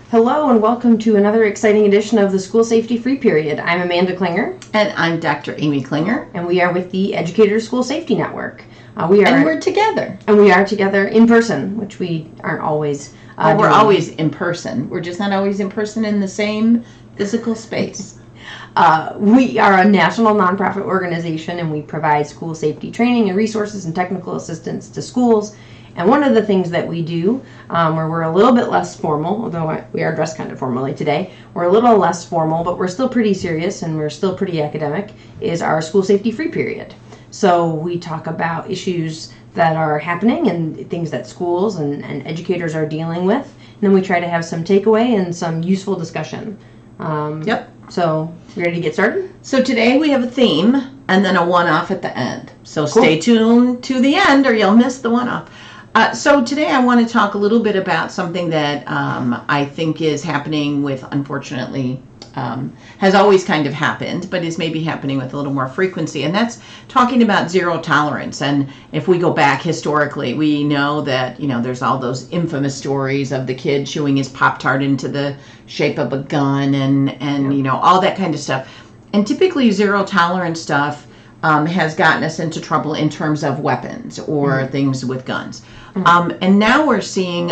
Hello and welcome to another exciting edition of the School Safety Free Period. I'm Amanda Klinger. And I'm Dr. Amy Klinger. And we are with the Educators School Safety Network. And we're together. And we are together in person, which we aren't always we're always in person. We're just not always in person in the same physical space. We are a national nonprofit organization, and we provide school safety training and resources and technical assistance to schools. And one of the things that we do, where we're a little bit less formal, although we are dressed kind of formally today, we're a little less formal, but we're still pretty serious and we're still pretty academic, is our School Safety Free Period. So we talk about issues that are happening and things that schools and educators are dealing with. And then we try to have some takeaway and some useful discussion. Yep. So, you ready to get started? So today we have a theme and then a one-off at the end. So Cool. Stay tuned to the end or you'll miss the one-off. So today I want to talk a little bit about something that I think is happening with, unfortunately, has always kind of happened, but is maybe happening with a little more frequency. And that's talking about zero tolerance. And if we go back historically, we know that, there's all those infamous stories of the kid chewing his Pop-Tart into the shape of a gun and all that kind of stuff. And typically zero tolerance stuff has gotten us into trouble in terms of weapons or things with guns. And now we're seeing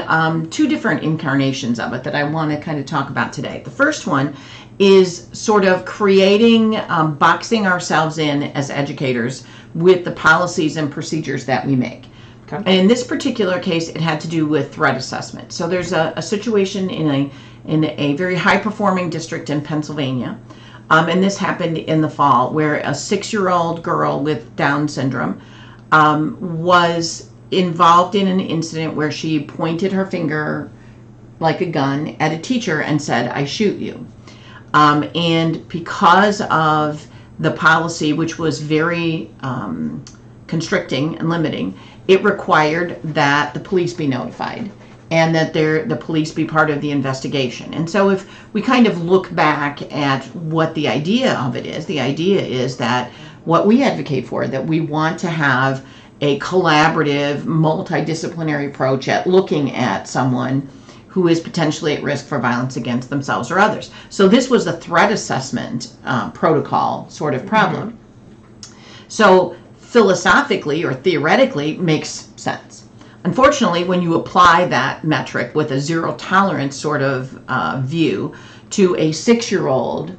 two different incarnations of it that I want to kind of talk about today. The first one is sort of creating, boxing ourselves in as educators with the policies and procedures that we make. Okay. And in this particular case, it had to do with threat assessment. So there's a situation in a very high-performing district in Pennsylvania. And this happened in the fall, where a 6-year-old girl with Down syndrome was involved in an incident where she pointed her finger like a gun at a teacher and said, "I shoot you." And because of the policy, which was very constricting and limiting, it required that the police be notified and that the police be part of the investigation. And so if we kind of look back at what the idea of it is, the idea is that what we advocate for, that we want to have a collaborative, multidisciplinary approach at looking at someone who is potentially at risk for violence against themselves or others. So this was a threat assessment protocol sort of problem. Mm-hmm. So philosophically or theoretically makes sense. Unfortunately, when you apply that metric with a zero tolerance sort of view to a 6-year-old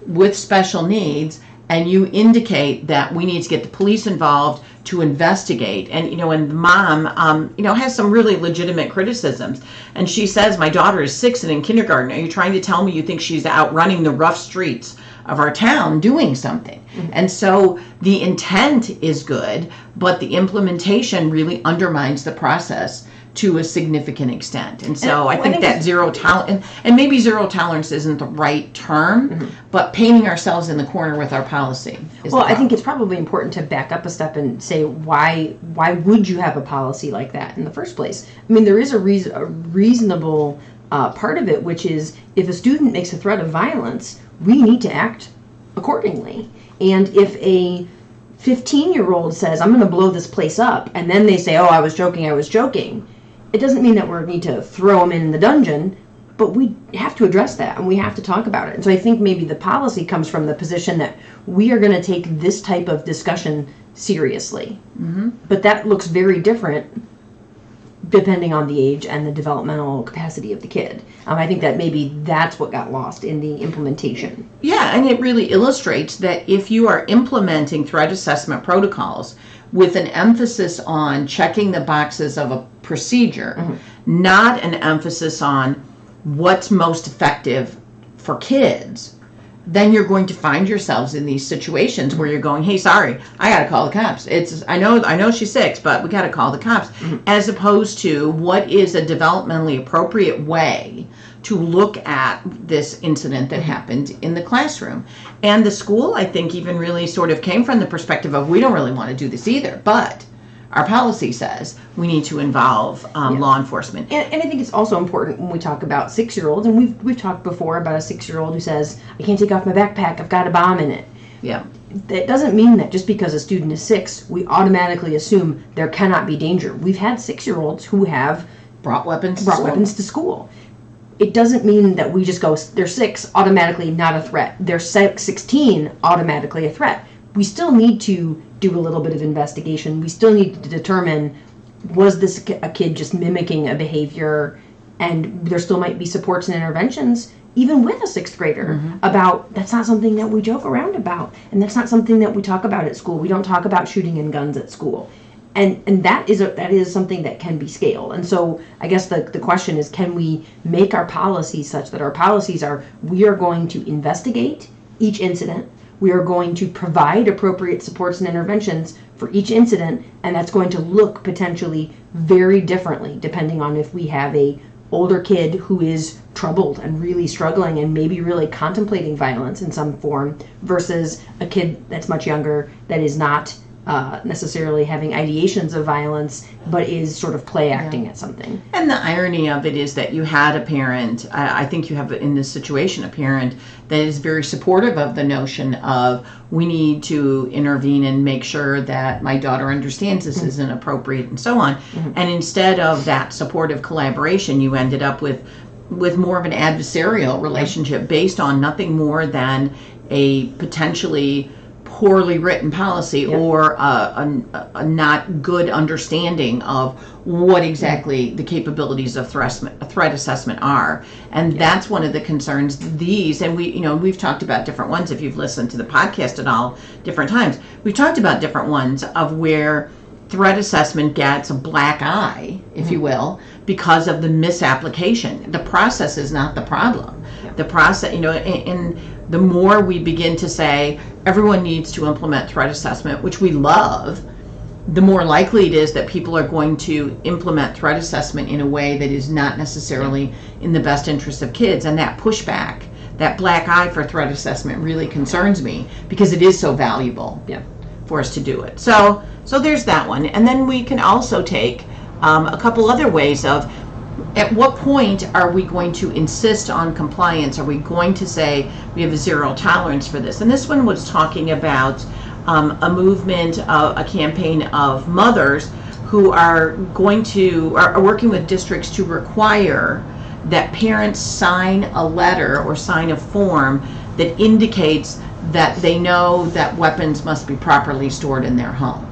with special needs, and you indicate that we need to get the police involved to investigate, and the mom has some really legitimate criticisms, and she says, "My daughter is 6 and in kindergarten. Are you trying to tell me you think she's out running the rough streets of our town doing something?" Mm-hmm. And so the intent is good, but the implementation really undermines the process to a significant extent. And so I think that zero tolerance, and maybe zero tolerance isn't the right term, mm-hmm. but painting ourselves in the corner with our policy is I think it's probably important to back up a step and say, why would you have a policy like that in the first place? I mean, there is a reasonable part of it, which is if a student makes a threat of violence, we need to act accordingly. And if a 15-year-old says, "I'm going to blow this place up," and then they say, "Oh, I was joking," it doesn't mean that we need to throw them in the dungeon, but we have to address that and we have to talk about it. And so I think maybe the policy comes from the position that we are going to take this type of discussion seriously. Mm-hmm. But that looks very different depending on the age and the developmental capacity of the kid. I think that maybe that's what got lost in the implementation. Yeah, and it really illustrates that if you are implementing threat assessment protocols with an emphasis on checking the boxes of a procedure, mm-hmm. not an emphasis on what's most effective for kids, then you're going to find yourselves in these situations where you're going, "Hey, sorry, I got to call the cops. I know she's 6, but we got to call the cops," mm-hmm. as opposed to what is a developmentally appropriate way to look at this incident that happened in the classroom. And the school, I think, even really sort of came from the perspective of, we don't really want to do this either, but our policy says we need to involve law enforcement. And I think it's also important when we talk about 6-year-olds, and we've talked before about a 6-year-old who says, "I can't take off my backpack, I've got a bomb in it." Yeah. That doesn't mean that just because a student is 6, we automatically assume there cannot be danger. We've had 6-year-olds who have brought weapons to school. it doesn't mean that we just go, they're 6, automatically not a threat. They're 16, automatically a threat. We still need to do a little bit of investigation. We still need to determine, was this a kid just mimicking a behavior? And there still might be supports and interventions, even with a 6th grader, about that's not something that we joke around about. And that's not something that we talk about at school. We don't talk about shooting and guns at school. And that is something that can be scaled. And so I guess the question is, can we make our policies such that our policies are, we are going to investigate each incident, we are going to provide appropriate supports and interventions for each incident, and that's going to look potentially very differently depending on if we have a older kid who is troubled and really struggling and maybe really contemplating violence in some form versus a kid that's much younger that is not necessarily having ideations of violence, but is sort of play acting at something. And the irony of it is that you had a parent, I think you have in this situation a parent that is very supportive of the notion of, we need to intervene and make sure that my daughter understands this isn't appropriate and so on. And instead of that supportive collaboration, you ended up with more of an adversarial relationship based on nothing more than a potentially poorly written policy or a not good understanding of what exactly the capabilities of threat assessment are. And that's one of the concerns. And we've talked about different ones. If you've listened to the podcast at all different times, we've talked about different ones of where threat assessment gets a black eye, if you will, because of the misapplication. The process is not the problem. The process, and the more we begin to say everyone needs to implement threat assessment, which we love, the more likely it is that people are going to implement threat assessment in a way that is not necessarily in the best interest of kids. And that pushback, that black eye for threat assessment really concerns me, because it is so valuable for us to do it. So there's that one. And then we can also take a couple other ways of, at what point are we going to insist on compliance? Are we going to say we have a zero tolerance for this? And this one was talking about a movement, a campaign of mothers who are working with districts to require that parents sign a letter or sign a form that indicates that they know that weapons must be properly stored in their home.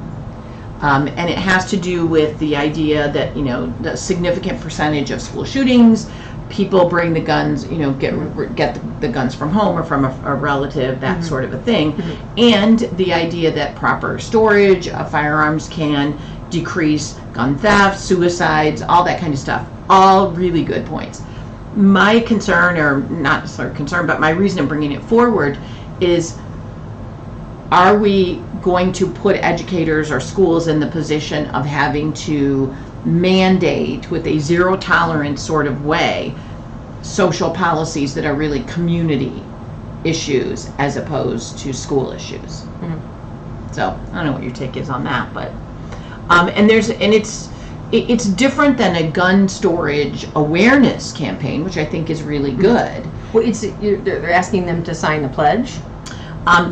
And it has to do with the idea that, the significant percentage of school shootings, people bring the guns, get the guns from home or from a relative, that sort of a thing. And the idea that proper storage of firearms can decrease gun theft, suicides, all that kind of stuff. All really good points. My concern, or not necessarily concern, but my reason in bringing it forward is, are we going to put educators or schools in the position of having to mandate with a zero tolerance sort of way social policies that are really community issues as opposed to school issues? So I don't know what your take is on that, but it's different than a gun storage awareness campaign, which I think is really good. Well, they're asking them to sign a pledge.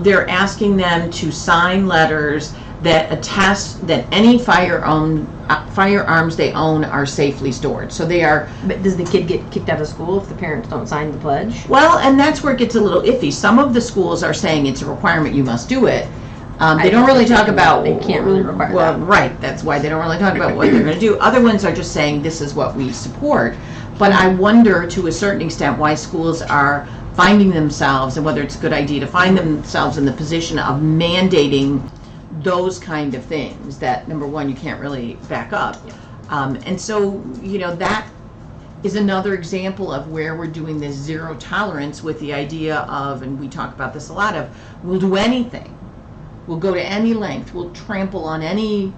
They're asking them to sign letters that attest that any firearms they own are safely stored. So they are. But does the kid get kicked out of school if the parents don't sign the pledge? Well, and that's where it gets a little iffy. Some of the schools are saying it's a requirement, you must do it. They don't really talk about. They can't really require that. Well, right. That's why they don't really talk about what they're going to do. Other ones are just saying this is what we support. But I wonder, to a certain extent, why schools are finding themselves, and whether it's a good idea to find themselves in the position of mandating those kind of things that, number one, you can't really back up. And so, that is another example of where we're doing this zero tolerance with the idea of, and we talk about this a lot of, we'll do anything. We'll go to any length. We'll trample on any,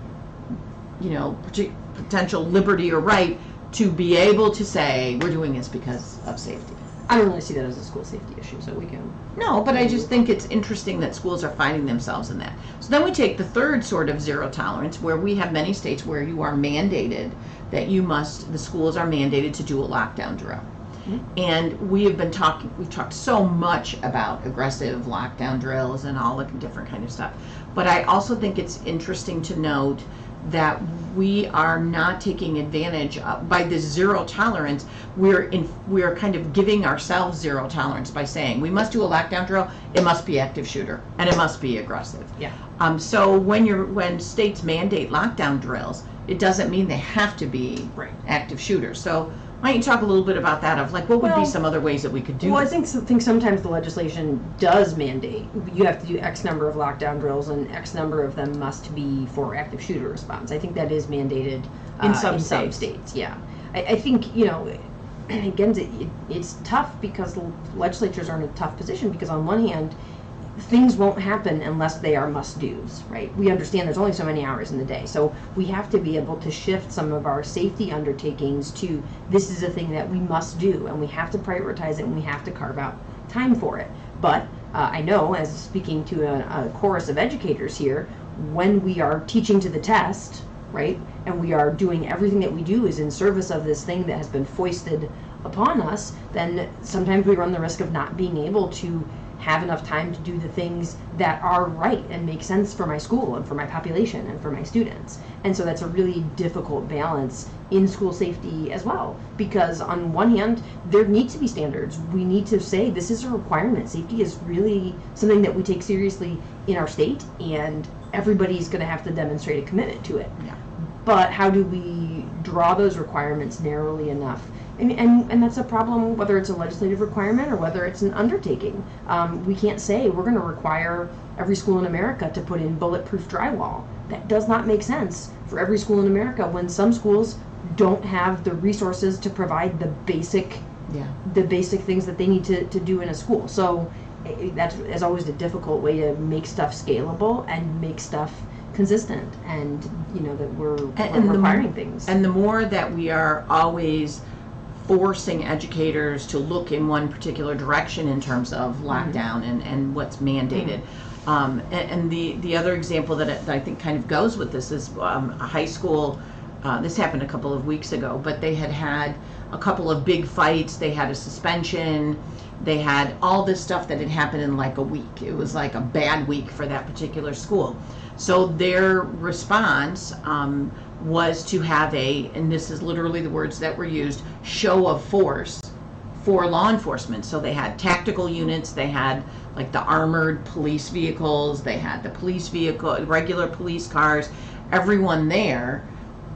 potential liberty or right to be able to say we're doing this because of safety. I don't really see that as a school safety issue, so we can. No, but I just think it's interesting that schools are finding themselves in that. So then we take the third sort of zero tolerance, where we have many states where you are mandated that the schools are mandated to do a lockdown drill. And we've talked so much about aggressive lockdown drills and all the different kind of stuff. But I also think it's interesting to note that we are not taking advantage of, by this zero tolerance. We're kind of giving ourselves zero tolerance by saying we must do a lockdown drill. It must be active shooter and it must be aggressive. Yeah. So when states mandate lockdown drills, it doesn't mean they have to be Right. active shooters. So why don't you talk a little bit about that, of like what would be Well, some other ways that we could do Well, I this? think sometimes the legislation does mandate you have to do X number of lockdown drills and X number of them must be for active shooter response. I think that is mandated In some states. Yeah, I think again it's tough because legislatures are in a tough position because on one hand things won't happen unless they are must-dos, right? We understand there's only so many hours in the day, so we have to be able to shift some of our safety undertakings to this is a thing that we must do, and we have to prioritize it, and we have to carve out time for it. But I know, as speaking to a chorus of educators here, when we are teaching to the test, right, and we are doing everything that we do is in service of this thing that has been foisted upon us, then sometimes we run the risk of not being able to have enough time to do the things that are right and make sense for my school and for my population and for my students. And so that's a really difficult balance in school safety as well, because on one hand there needs to be standards. We need to say this is a requirement. Safety is really something that we take seriously in our state, and everybody's going to have to demonstrate a commitment to it. Yeah. But how do we draw those requirements narrowly enough? And that's a problem, whether it's a legislative requirement or whether it's an undertaking. We can't say we're going to require every school in America to put in bulletproof drywall. That does not make sense for every school in America when some schools don't have the resources to provide the basic things that they need to do in a school. So that is always a difficult way to make stuff scalable and make stuff consistent, and that we're requiring things. And the more that we are always forcing educators to look in one particular direction in terms of lockdown and what's mandated. And the other example that I think kind of goes with this is a high school, this happened a couple of weeks ago, but they had a couple of big fights. They had a suspension. They had all this stuff that had happened in like a week. It was like a bad week for that particular school. So their response was to have and this is literally the words that were used, show of force for law enforcement. So they had tactical units, they had like the armored police vehicles, they had the police vehicle, regular police cars, everyone there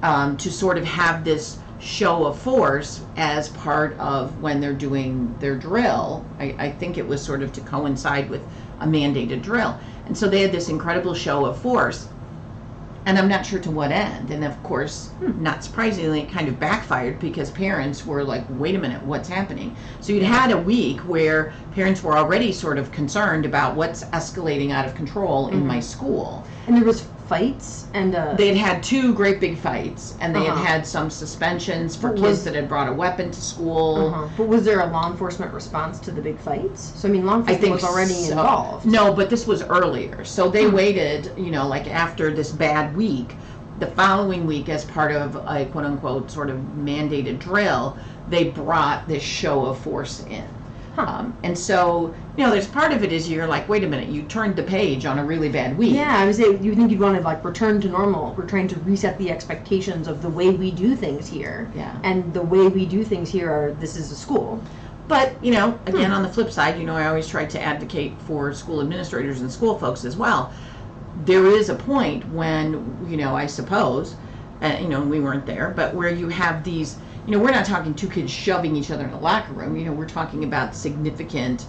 to sort of have this show of force as part of when they're doing their drill. I think it was sort of to coincide with a mandated drill. And so they had this incredible show of force. And I'm not sure to what end. And of course, not surprisingly, it kind of backfired because parents were like, wait a minute, what's happening? So you'd had a week where parents were already sort of concerned about what's escalating out of control in my school. And there was fights and they had two great big fights, and they had some suspensions for kids that had brought a weapon to school. But was there a law enforcement response to the big fights? So I mean, law enforcement was already involved. No, but this was earlier. So they waited, like after this bad week, the following week, as part of a quote unquote sort of mandated drill, they brought this show of force in. And so, there's part of it is you're like, wait a minute, you turned the page on a really bad week. Yeah, I would say you think you'd want to like return to normal. We're trying to reset the expectations of the way we do things here. Yeah. And the way we do things here are, this is a school. But, again, on the flip side, I always try to advocate for school administrators and school folks as well. There is a point when, I suppose, we weren't there, but where you have these, we're not talking two kids shoving each other in a locker room. We're talking about significant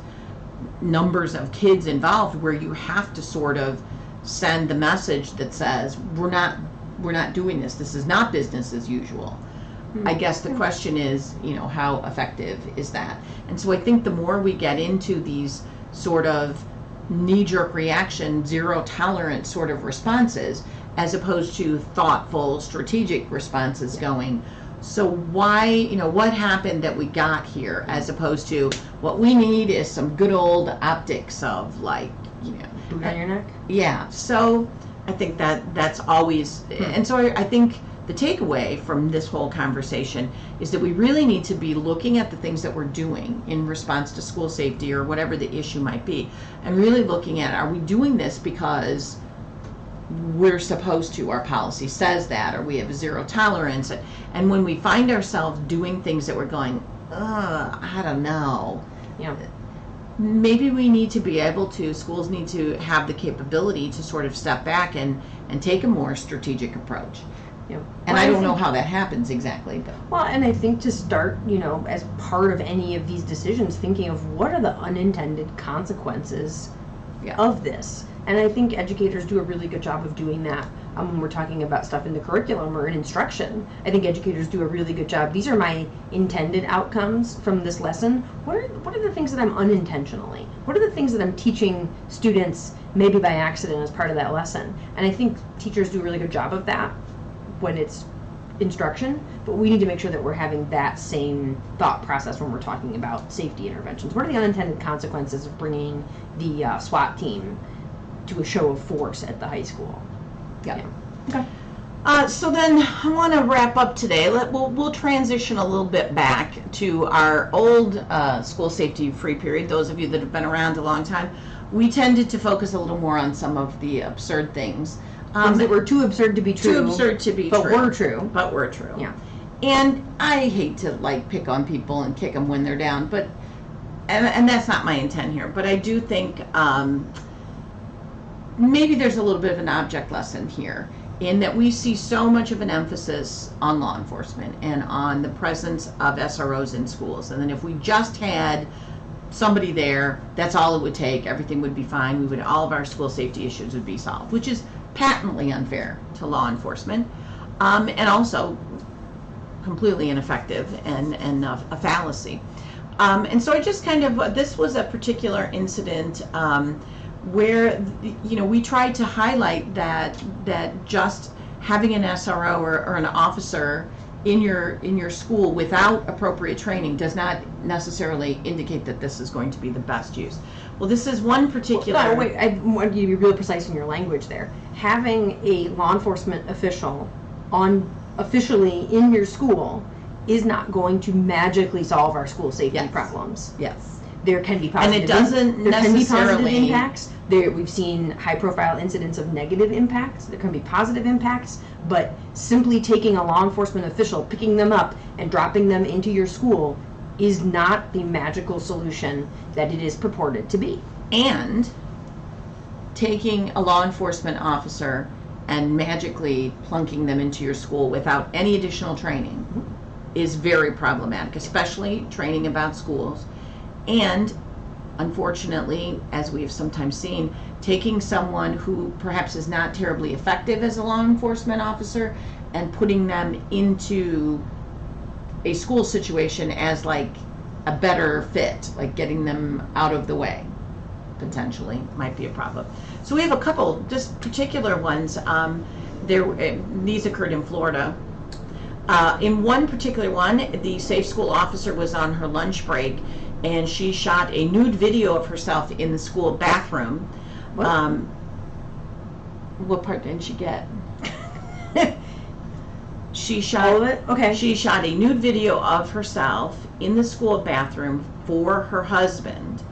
numbers of kids involved where you have to sort of send the message that says, we're not doing this. This is not business as usual. I guess the question is, how effective is that? And so I think the more we get into these sort of knee-jerk reaction, zero tolerance sort of responses, as opposed to thoughtful, strategic responses going, so why, what happened that we got here, as opposed to what we need is some good old optics of like, Boot on your neck? Yeah. So I think that's always, and so I think the takeaway from this whole conversation is that we really need to be looking at the things that we're doing in response to school safety or whatever the issue might be, and really looking at, are we doing this because we're supposed to, our policy says that, or we have zero tolerance. And when we find ourselves doing things that we're going, I don't know. Yeah. Maybe we need to be able to, schools need to have the capability to sort of step back and take a more strategic approach. Yeah. And I don't know how that happens exactly. But. Well, and I think to start, as part of any of these decisions, thinking of what are the unintended consequences of this. And I think educators do a really good job of doing that when we're talking about stuff in the curriculum or in instruction. I think educators do a really good job. These are my intended outcomes from this lesson. What are the things that I'm unintentionally? What are the things that I'm teaching students maybe by accident as part of that lesson? And I think teachers do a really good job of that when it's instruction, but we need to make sure that we're having that same thought process when we're talking about safety interventions. What are the unintended consequences of bringing the SWAT team to a show of force at the high school? Yeah. Okay. So then I want to wrap up today. We'll transition a little bit back to our old school safety free period. Those of you that have been around a long time, we tended to focus a little more on some of the absurd things. Things that were too absurd to be true. Too absurd to be but true. Were true. But were true. Yeah. And I hate to pick on people and kick them when they're down, but and that's not my intent here. But I do think maybe there's a little bit of an object lesson here in that we see so much of an emphasis on law enforcement and on the presence of SROs in schools. And then if we just had somebody there, that's all it would take. Everything would be fine. All of our school safety issues would be solved, which is patently unfair to law enforcement, and also completely ineffective and a fallacy. And so I just this was a particular incident where we tried to highlight that just having an SRO or an officer in your school without appropriate training does not necessarily indicate that this is going to be the best use. Well, this is one particular... Well, no, wait, I want you to be really precise in your language there. Having a law enforcement official officially in your school is not going to magically solve our school safety problems. Yes. There can be positive, and it doesn't there can be positive necessarily impacts. We've seen high-profile incidents of negative impacts. There can be positive impacts, but simply taking a law enforcement official, picking them up, and dropping them into your school is not the magical solution that it is purported to be. And taking a law enforcement officer and magically plunking them into your school without any additional training is very problematic, especially training about schools. And unfortunately, as we have sometimes seen, taking someone who perhaps is not terribly effective as a law enforcement officer and putting them into a school situation as a better fit, getting them out of the way, potentially might be a problem. So we have a couple just particular ones. These occurred in Florida. In one particular one, the safe school officer was on her lunch break and she shot a nude video of herself in the school bathroom. What part didn't she get? She shot all of it? Okay. She shot a nude video of herself in the school bathroom for her husband.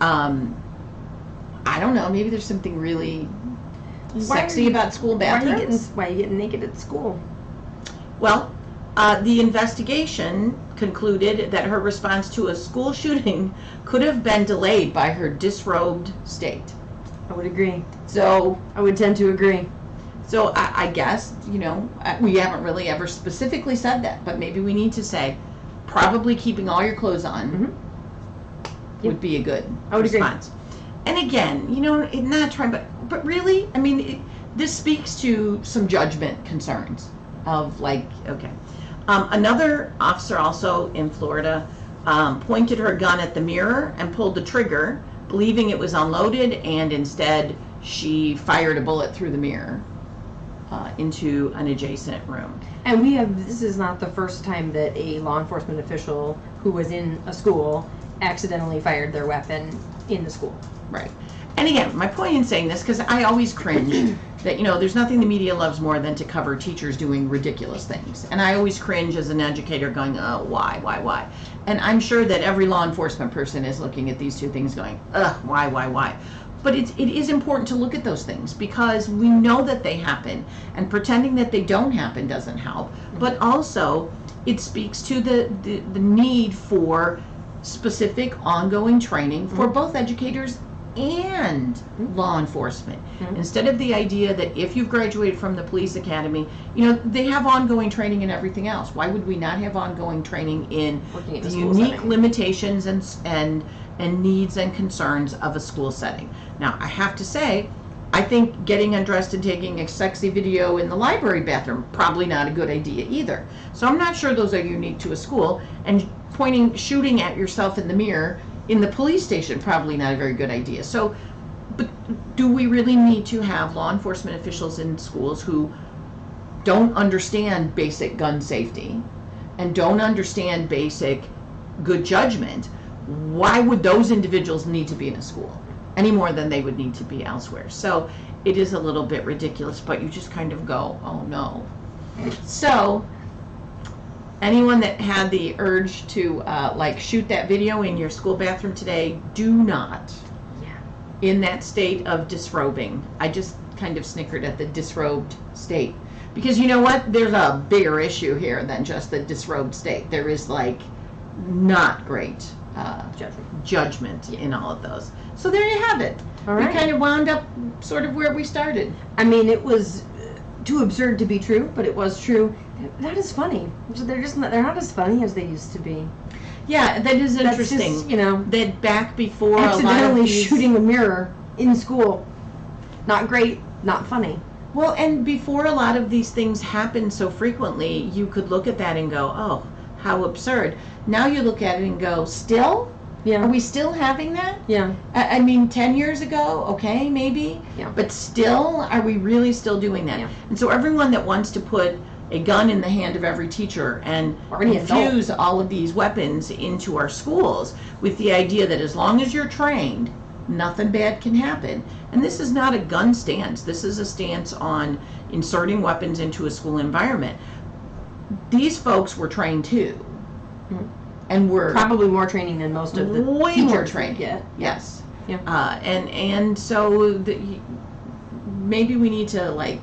I don't know, maybe there's something really sexy about school bathrooms. Why are you getting naked at school? Well, the investigation concluded that her response to a school shooting could have been delayed by her disrobed state. I would agree. So I would tend to agree. So I guess, we haven't really ever specifically said that, but maybe we need to say probably keeping all your clothes on would be a good response. Agree. And again, not trying, but really, this speaks to some judgment concerns of okay. Another officer also in Florida pointed her gun at the mirror and pulled the trigger, believing it was unloaded, and instead she fired a bullet through the mirror into an adjacent room. And this is not the first time that a law enforcement official who was in a school accidentally fired their weapon in the school. Right. And again, my point in saying this, because I always cringe that, there's nothing the media loves more than to cover teachers doing ridiculous things. And I always cringe as an educator going, oh, why? And I'm sure that every law enforcement person is looking at these two things going, ugh, why? But it is important to look at those things because we know that they happen, and pretending that they don't happen doesn't help. But also, it speaks to the need for specific ongoing training for both educators and law enforcement. Instead of the idea that if you've graduated from the police academy, they have ongoing training in everything else. Why would we not have ongoing training in the unique limitations and needs and concerns of a school setting? Now, I have to say, I think getting undressed and taking a sexy video in the library bathroom, probably not a good idea either. So I'm not sure those are unique to a school. And shooting at yourself in the mirror in the police station, probably not a very good idea. So, but do we really need to have law enforcement officials in schools who don't understand basic gun safety and don't understand basic good judgment? Why would those individuals need to be in a school any more than they would need to be elsewhere? So it is a little bit ridiculous, but you just kind of go, oh no. So anyone that had the urge to shoot that video in your school bathroom today, do not. In that state of disrobing. I just kind of snickered at the disrobed state. Because you know what? There's a bigger issue here than just the disrobed state. There is not great judgment in all of those. So there you have it. All right. We kind of wound up sort of where we started. I mean, it was too absurd to be true, but it was true. That is funny. They're not as funny as they used to be. Yeah, that is interesting. That's just, that back before accidentally shooting a mirror in school. Not great, not funny. Well, and before a lot of these things happened so frequently, you could look at that and go, oh, how absurd. Now you look at it and go, still? Yeah. Are we still having that? Yeah. I mean, 10 years ago, okay, maybe. Yeah. But still, are we really still doing that? Yeah. And so everyone that wants to put a gun in the hand of every teacher and infuse all of these weapons into our schools with the idea that as long as you're trained, nothing bad can happen. And this is not a gun stance. This is a stance on inserting weapons into a school environment. These folks were trained too. And were probably more training than most of the way more training. Yeah. Yes. Yeah. And so maybe we need to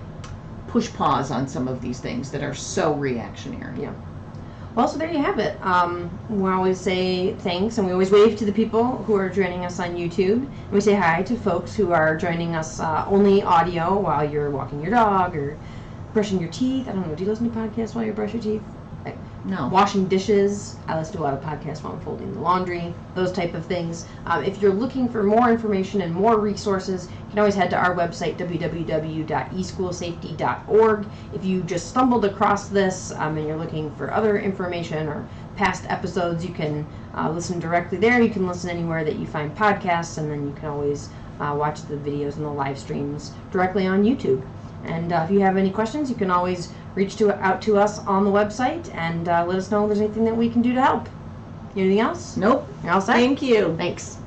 push pause on some of these things that are so reactionary. Yeah. Well, so there you have it. We always say thanks, and we always wave to the people who are joining us on YouTube. And we say hi to folks who are joining us only audio while you're walking your dog or brushing your teeth. I don't know. Do you listen to podcasts while you brush your teeth? No. Washing dishes. I listen to a lot of podcasts while I'm folding the laundry, those type of things. If you're looking for more information and more resources, you can always head to our website, www.eschoolsafety.org. If you just stumbled across this and you're looking for other information or past episodes, you can listen directly there. You can listen anywhere that you find podcasts, and then you can always watch the videos and the live streams directly on YouTube. And if you have any questions, you can always reach out to us on the website and let us know if there's anything that we can do to help. Anything else? Nope. You're all set? Thank you. Thanks.